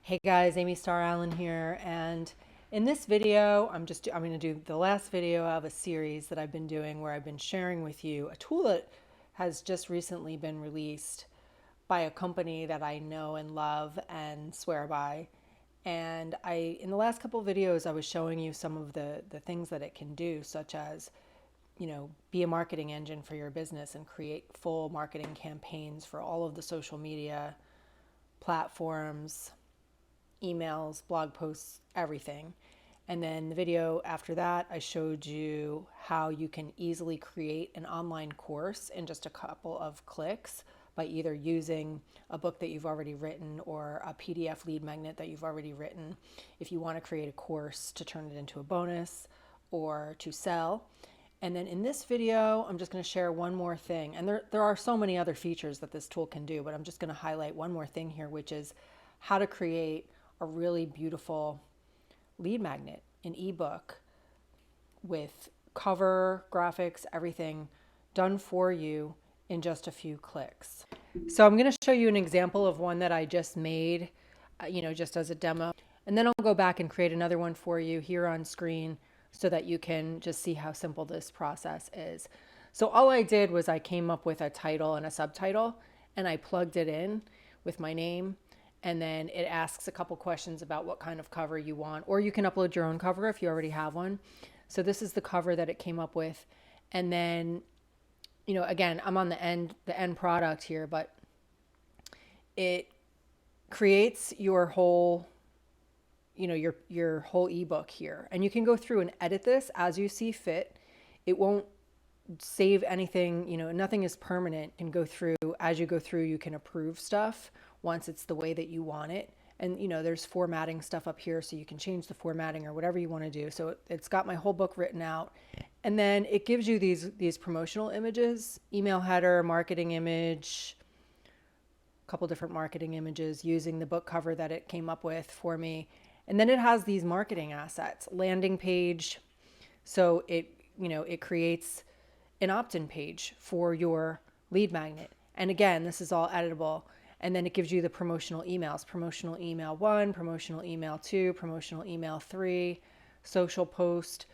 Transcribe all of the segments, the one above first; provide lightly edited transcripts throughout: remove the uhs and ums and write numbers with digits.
Hey guys, Amy Starr Allen here, and in this video, I'm going to do the last video of a series that I've been doing where I've been sharing with you a tool that has just recently been released by a company that I know and love and swear by. And in the last couple of videos, I was showing you some of the things that it can do, such as, be a marketing engine for your business and create full marketing campaigns for all of the social media platforms, emails, blog posts, everything. And then the video after that, I showed you how you can easily create an online course in just a couple of clicks by either using a book that you've already written or a PDF lead magnet that you've already written if you want to create a course to turn it into a bonus or to sell. And then in this video, I'm just going to share one more thing. And there are so many other features that this tool can do, but I'm just going to highlight one more thing here, which is how to create a really beautiful lead magnet, an ebook with cover, graphics, everything done for you in just a few clicks. So I'm going to show you an example of one that I just made, just as a demo. And then I'll go back and create another one for you here on screen so that you can just see how simple this process is. So all I did was I came up with a title and a subtitle and I plugged it in with my name. And then it asks a couple questions about what kind of cover you want, or you can upload your own cover if you already have one. So this is the cover that it came up with. And then, again, I'm on the end product here, but it creates your whole, your whole ebook here. And you can go through and edit this as you see fit. It won't save anything, nothing is permanent. And go through, as you go through, you can approve stuff once it's the way that you want it. And there's formatting stuff up here, so you can change the formatting or whatever you want to do. So it's got my whole book written out. And then it gives you these promotional images, email header, marketing image, a couple different marketing images using the book cover that it came up with for me. And then it has these marketing assets, landing page. So it creates an opt-in page for your lead magnet. And again, this is all editable. And then it gives you the promotional emails, promotional email 1, promotional email 2, promotional email 3, social post,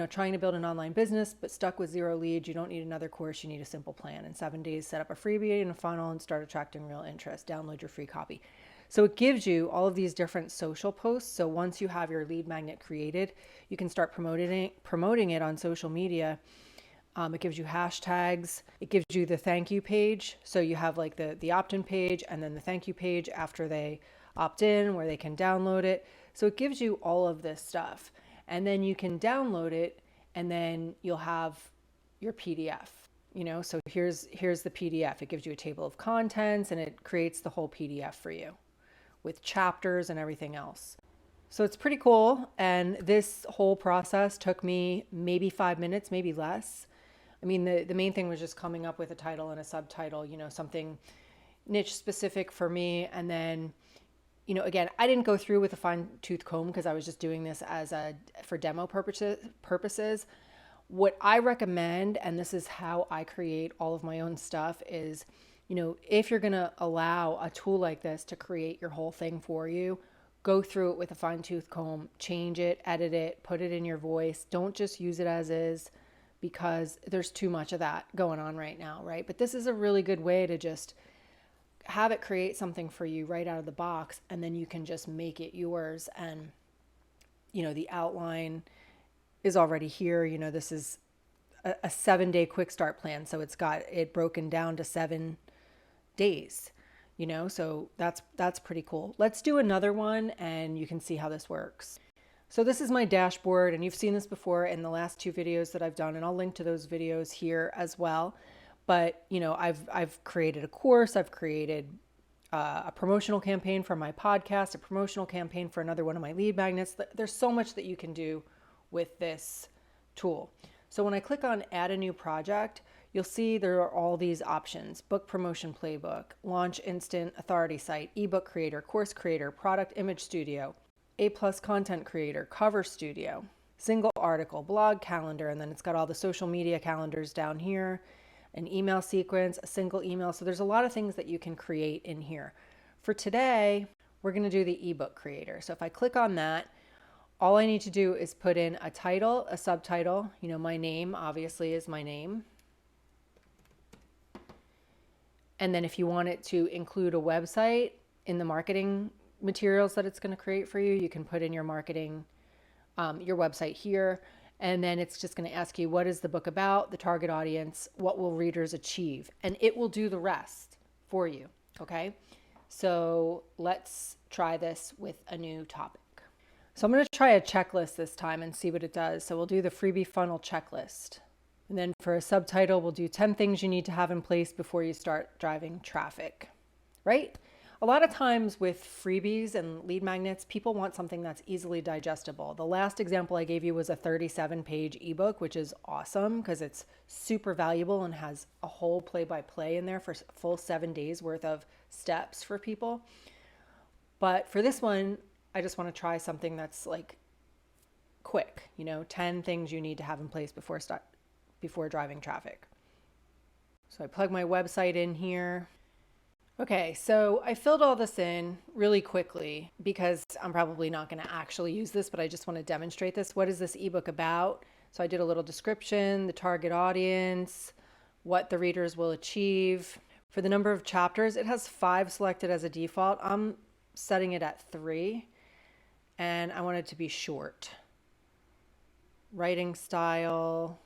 trying to build an online business, but stuck with 0 leads. You don't need another course. You need a simple plan. In 7 days, set up a freebie and a funnel and start attracting real interest. Download your free copy. So it gives you all of these different social posts. So once you have your lead magnet created, you can start promoting it on social media. It gives you hashtags. It gives you the thank you page. So you have like the opt-in page and then the thank you page after they opt in where they can download it. So it gives you all of this stuff. And then you can download it and then you'll have your PDF. So here's the PDF. It gives you a table of contents and it creates the whole PDF for you with chapters and everything else. So it's pretty cool. And this whole process took me maybe 5 minutes, maybe less. I mean, the main thing was just coming up with a title and a subtitle, something niche specific for me. And then, again, I didn't go through with a fine tooth comb because I was just doing this for demo purposes. What I recommend, and this is how I create all of my own stuff, is, if you're going to allow a tool like this to create your whole thing for you, go through it with a fine tooth comb, change it, edit it, put it in your voice. Don't just use it as is, because there's too much of that going on right now, right? But this is a really good way to just have it create something for you right out of the box, and then you can just make it yours. And, the outline is already here. This is a 7-day quick start plan. So it's got it broken down to 7 days, so that's pretty cool. Let's do another one and you can see how this works. So this is my dashboard, and you've seen this before in the last 2 videos that I've done, and I'll link to those videos here as well. But, I've created a course, I've created a promotional campaign for my podcast, a promotional campaign for another one of my lead magnets. There's so much that you can do with this tool. So when I click on add a new project, you'll see there are all these options: book promotion playbook, launch instant authority site, ebook creator, course creator, product image studio, A+ content creator, cover studio, single article, blog calendar, and then it's got all the social media calendars down here, an email sequence, a single email. So there's a lot of things that you can create in here. For today, we're going to do the ebook creator. So if I click on that, all I need to do is put in a title, a subtitle. My name obviously is my name. And then if you want it to include a website in the marketing materials that it's going to create for you, you can put in your marketing, your website here. And then it's just going to ask you, what is the book about, the target audience, what will readers achieve? And it will do the rest for you. Okay. So let's try this with a new topic. So I'm going to try a checklist this time and see what it does. So we'll do the freebie funnel checklist. And then for a subtitle, we'll do 10 things you need to have in place before you start driving traffic, right? A lot of times with freebies and lead magnets, people want something that's easily digestible. The last example I gave you was a 37-page ebook, which is awesome because it's super valuable and has a whole play-by-play in there for a full 7 days worth of steps for people. But for this one, I just want to try something that's like quick, 10 things you need to have in place before driving traffic. So I plug my website in here. Okay, so I filled all this in really quickly because I'm probably not going to actually use this, but I just want to demonstrate this. What is this ebook about? So I did a little description, the target audience, what the readers will achieve. For the number of chapters, it has 5 selected as a default. I'm setting it at 3, and I want it to be short. Writing style,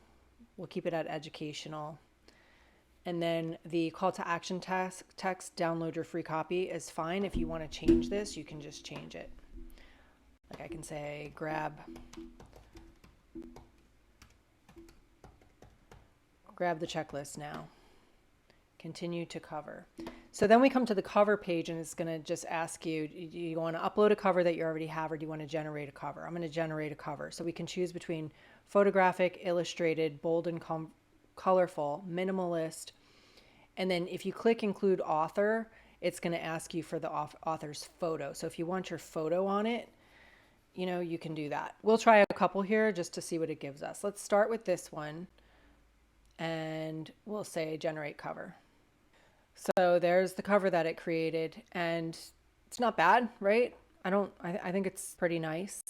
we'll keep it at educational. And then the call to action text, download your free copy is fine. If you want to change this, you can just change it. Like I can say, grab the checklist now. Continue to cover. So then we come to the cover page and it's going to just ask you, do you want to upload a cover that you already have or do you want to generate a cover? I'm going to generate a cover. So we can choose between photographic, illustrated, bold and colorful, minimalist. And then if you click include author, it's going to ask you for the author's photo. So if you want your photo on it, you can do that. We'll try a couple here just to see what it gives us. Let's start with this one and we'll say generate cover. So there's the cover that it created and it's not bad, right? I think it's pretty nice.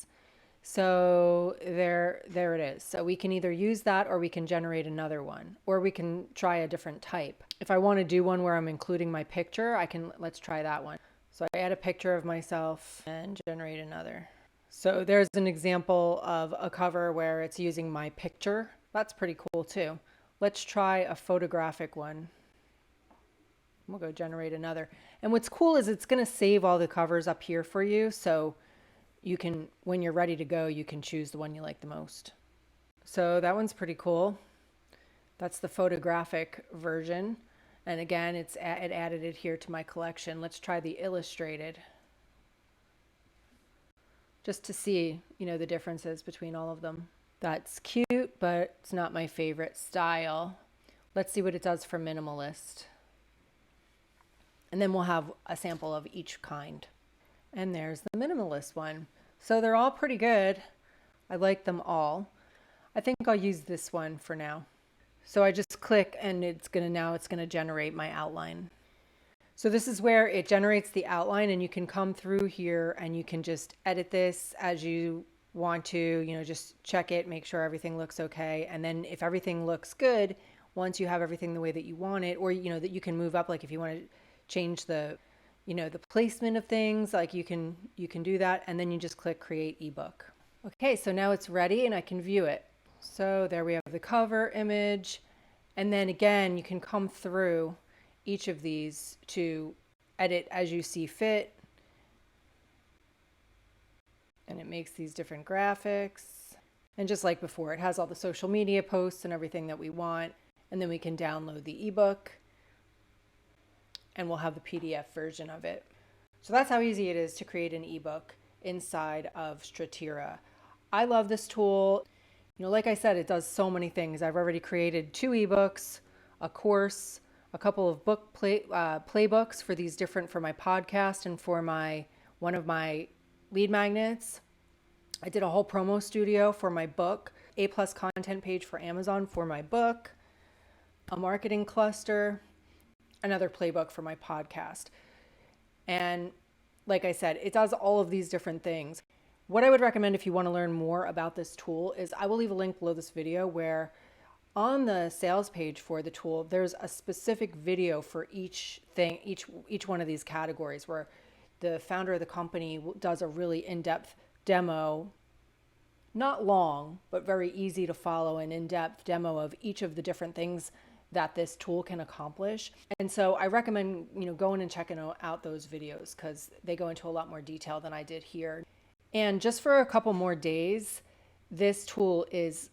So there it is. So we can either use that or we can generate another one, or we can try a different type. If I want to do one where I'm including my picture, let's try that one. So I add a picture of myself and generate another. So there's an example of a cover where it's using my picture. That's pretty cool too. Let's try a photographic one. We'll go generate another. And what's cool is it's going to save all the covers up here for you. So you can, when you're ready to go, you can choose the one you like the most. So that one's pretty cool. That's the photographic version. And again, it added it here to my collection. Let's try the illustrated. Just to see, the differences between all of them. That's cute, but it's not my favorite style. Let's see what it does for minimalist. And then we'll have a sample of each kind. And there's the minimalist one. So they're all pretty good. I like them all. I think I'll use this one for now. So I just click and it's going to generate my outline. So this is where it generates the outline and you can come through here and you can just edit this as you want to, just check it, make sure everything looks okay. And then if everything looks good, once you have everything the way that you want it, or, that you can move up, like if you want to change the placement of things, like you can do that. And then you just click create ebook. Okay, so now it's ready and I can view it. So there we have the cover image. And then again, you can come through each of these to edit as you see fit. And it makes these different graphics. And just like before, it has all the social media posts and everything that we want. And then we can download the ebook. And we'll have the PDF version of it. So that's how easy it is to create an ebook inside of Stratira. I love this tool. Like I said, it does so many things. I've already created 2 ebooks, a course, a couple of playbooks for my podcast and for one of my lead magnets. I did a whole promo studio for my book, A+ content page for Amazon for my book, a marketing cluster, another playbook for my podcast. And like I said, it does all of these different things. What I would recommend if you want to learn more about this tool is I will leave a link below this video where on the sales page for the tool, there's a specific video for each thing, each one of these categories, where the founder of the company does a really in-depth demo, not long, but very easy to follow, an in-depth demo of each of the different things that this tool can accomplish. And so I recommend, going and checking out those videos because they go into a lot more detail than I did here. And just for a couple more days, this tool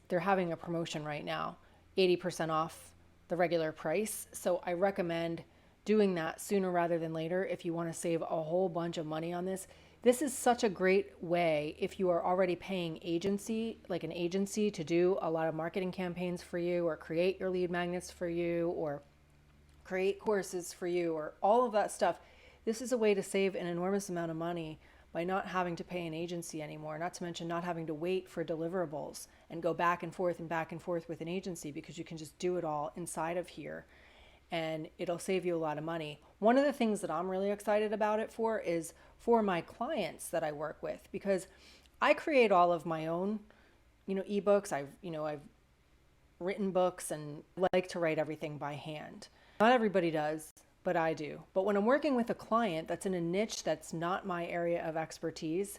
they're having a promotion right now, 80% off the regular price. So I recommend doing that sooner rather than later if you want to save a whole bunch of money on this. This is such a great way if you are already paying an agency to do a lot of marketing campaigns for you, or create your lead magnets for you, or create courses for you, or all of that stuff. This is a way to save an enormous amount of money by not having to pay an agency anymore, not to mention not having to wait for deliverables and go back and forth with an agency, because you can just do it all inside of here and it'll save you a lot of money. One of the things that I'm really excited about it for is for my clients that I work with, because I create all of my own, ebooks. I've written books and like to write everything by hand. Not everybody does, but I do. But when I'm working with a client that's in a niche that's not my area of expertise,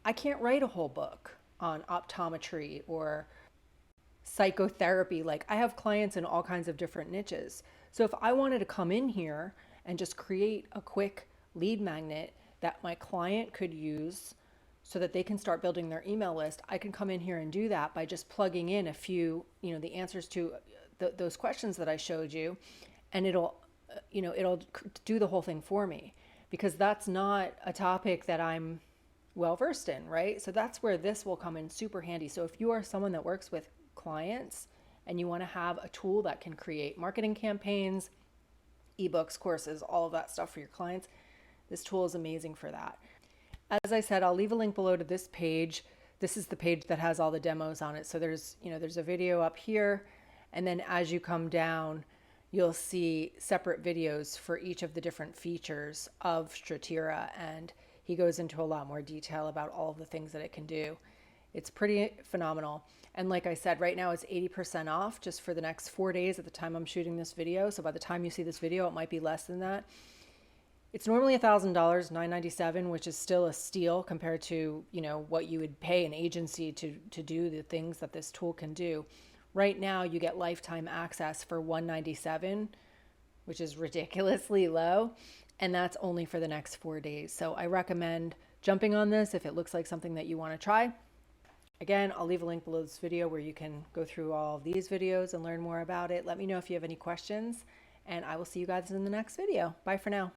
I can't write a whole book on optometry or psychotherapy. Like, I have clients in all kinds of different niches. So if I wanted to come in here and just create a quick lead magnet that my client could use so that they can start building their email list, I can come in here and do that by just plugging in a few, the answers to those questions that I showed you, and it'll do the whole thing for me, because that's not a topic that I'm well versed in, right? So that's where this will come in super handy. So if you are someone that works with clients and you want to have a tool that can create marketing campaigns, ebooks, courses, all of that stuff for your clients, this tool is amazing for that. As I said, I'll leave a link below to this page. This is the page that has all the demos on it. So there's a video up here, and then as you come down, you'll see separate videos for each of the different features of Stratira, and he goes into a lot more detail about all of the things that it can do. It's pretty phenomenal. And like I said, right now it's 80% off just for the next 4 days at the time I'm shooting this video. So by the time you see this video, it might be less than that. It's normally $1,000, $997, which is still a steal compared to, what you would pay an agency to do the things that this tool can do. Right now you get lifetime access for $197, which is ridiculously low. And that's only for the next 4 days. So I recommend jumping on this if it looks like something that you want to try. Again, I'll leave a link below this video where you can go through all of these videos and learn more about it. Let me know if you have any questions, and I will see you guys in the next video. Bye for now.